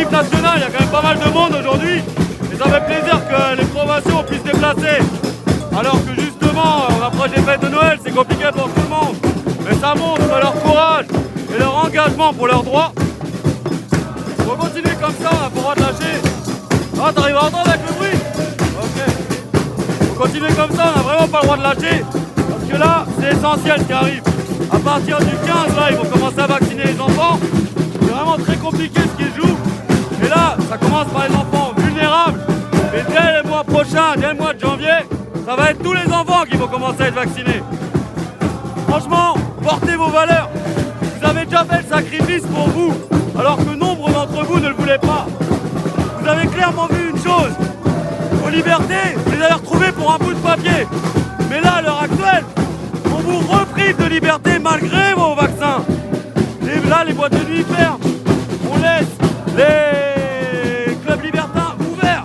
l'équipe nationale, il y a quand même pas mal de monde aujourd'hui. Et ça fait plaisir que les provinciaux puissent se déplacer. Alors que justement, on approche des fêtes de Noël, c'est compliqué pour tout le monde. Mais ça montre leur courage et leur engagement pour leurs droits. On va continuer comme ça, on n'a pas le droit de lâcher. Ah, t'arrives à entendre avec le bruit? Ok. On continue comme ça, on n'a vraiment pas le droit de lâcher. Parce que là, c'est essentiel ce qui arrive. À partir du 15, là, ils vont commencer à vacciner les enfants. C'est vraiment très compliqué ce qui joue. Et là, ça commence par les enfants vulnérables. Et dès le mois prochain, dès le mois de janvier, ça va être tous les enfants qui vont commencer à être vaccinés. Franchement, portez vos valeurs. Vous avez déjà fait le sacrifice pour vous, alors que nombre d'entre vous ne le voulaient pas. Vous avez clairement vu une chose. Vos libertés, vous les avez retrouvées pour un bout de papier. Mais là, à l'heure actuelle, on vous reprive de liberté malgré vos vaccins. Et là, les boîtes de nuit ferment. On laisse les clubs libertins ouverts.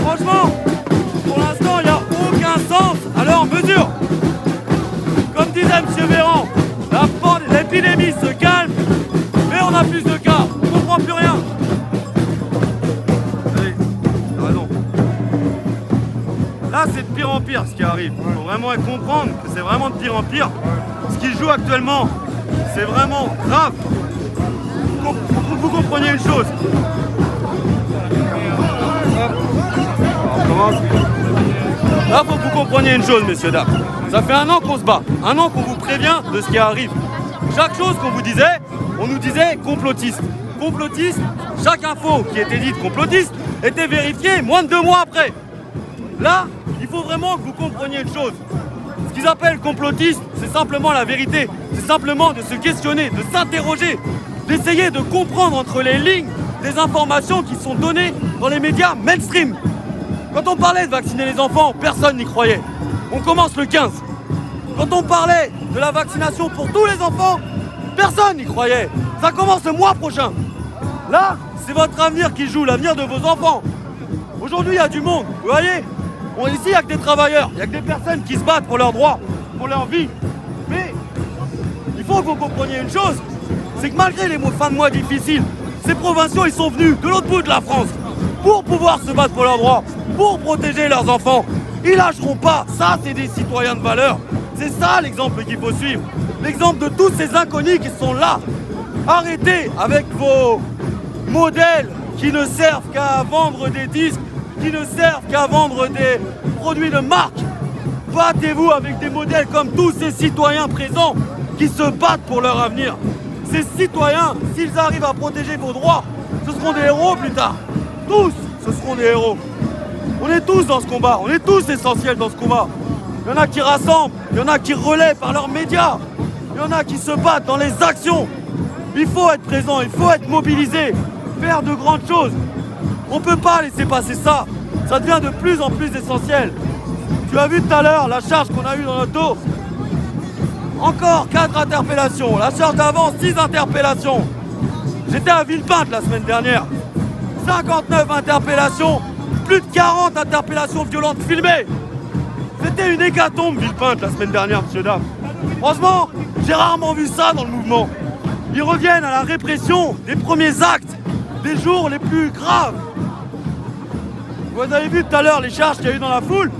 Franchement, pour l'instant, il n'y a aucun sens à leur mesure. Comme disait M. Véran, l'épidémie se calme, mais on a plus de cas. On ne comprend plus rien. Allez, t'as raison. Là, c'est de pire en pire ce qui arrive. Il faut vraiment comprendre que c'est vraiment de pire en pire. Ce qui joue actuellement, c'est vraiment grave. Faut que vous compreniez une chose. Là, faut que vous compreniez une chose, messieurs, dames. Ça fait 1 an qu'on se bat, 1 an qu'on vous prévient de ce qui arrive. Chaque chose qu'on vous disait, on nous disait complotiste. Complotiste, chaque info qui était dite complotiste était vérifiée moins de 2 mois après. Là, il faut vraiment que vous compreniez une chose. Ce qu'ils appellent complotiste, c'est simplement la vérité. C'est simplement de se questionner, de s'interroger, d'essayer de comprendre entre les lignes des informations qui sont données dans les médias mainstream. Quand on parlait de vacciner les enfants, personne n'y croyait. On commence le 15. Quand on parlait de la vaccination pour tous les enfants, personne n'y croyait. Ça commence le mois prochain. Là, c'est votre avenir qui joue, l'avenir de vos enfants. Aujourd'hui, il y a du monde, vous voyez. Ici, il n'y a que des travailleurs, il n'y a que des personnes qui se battent pour leurs droits, pour leur vie. Mais il faut que vous compreniez une chose, c'est que malgré les fins de mois difficiles, ces provinciaux, ils sont venus de l'autre bout de la France pour pouvoir se battre pour leurs droits, pour protéger leurs enfants. Ils lâcheront pas. Ça, c'est des citoyens de valeur. C'est ça l'exemple qu'il faut suivre. L'exemple de tous ces inconnus qui sont là. Arrêtez avec vos modèles qui ne servent qu'à vendre des disques, qui ne servent qu'à vendre des produits de marque. Battez-vous avec des modèles comme tous ces citoyens présents qui se battent pour leur avenir. Ces citoyens, s'ils arrivent à protéger vos droits, ce seront des héros plus tard. Tous, ce seront des héros. On est tous dans ce combat, on est tous essentiels dans ce combat. Il y en a qui rassemblent, il y en a qui relaient par leurs médias, il y en a qui se battent dans les actions. Il faut être présent, il faut être mobilisé, faire de grandes choses. On ne peut pas laisser passer ça, ça devient de plus en plus essentiel. Tu as vu tout à l'heure la charge qu'on a eue dans notre dos. Encore 4 interpellations, la charge d'avant 6 interpellations. J'étais à Villepinte la semaine dernière, 59 interpellations. Plus de 40 interpellations violentes filmées. C'était une hécatombe, Villepinte, la semaine dernière, monsieur, dames. Franchement, j'ai rarement vu ça dans le mouvement. Ils reviennent à la répression des premiers actes, des jours les plus graves. Vous avez vu tout à l'heure les charges qu'il y a eu dans la foule.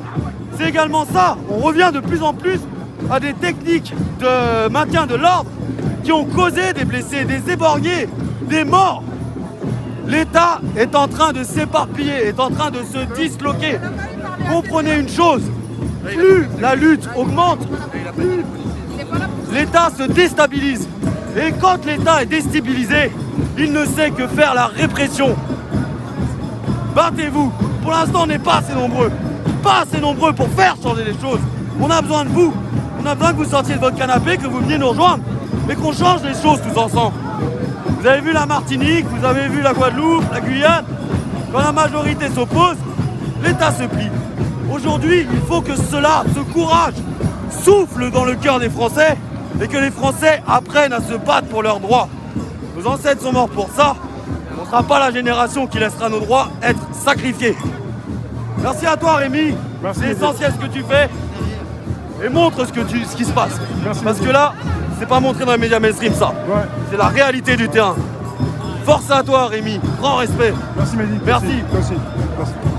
C'est également ça. On revient de plus en plus à des techniques de maintien de l'ordre qui ont causé des blessés, des éborgnés, des morts. L'État est en train de s'éparpiller, est en train de se disloquer. Comprenez une chose, plus la lutte augmente, plus l'État se déstabilise. Et quand l'État est déstabilisé, il ne sait que faire la répression. Battez-vous. Pour l'instant, on n'est pas assez nombreux. Pas assez nombreux pour faire changer les choses. On a besoin de vous. On a besoin que vous sortiez de votre canapé, que vous veniez nous rejoindre, et qu'on change les choses tous ensemble. Vous avez vu la Martinique, vous avez vu la Guadeloupe, la Guyane. Quand la majorité s'oppose, l'État se plie. Aujourd'hui, il faut que cela, ce courage, souffle dans le cœur des Français et que les Français apprennent à se battre pour leurs droits. Nos ancêtres sont morts pour ça. On ne sera pas la génération qui laissera nos droits être sacrifiés. Merci à toi, Rémi. C'est essentiel ce que tu fais. Et montre ce qui se passe. Merci Parce beaucoup. que là, c'est pas montré dans les médias mainstream, ça. Ouais. C'est la réalité du terrain. Force à toi, Rémi. Grand respect. Merci, Mehdi. Merci. Merci. Merci.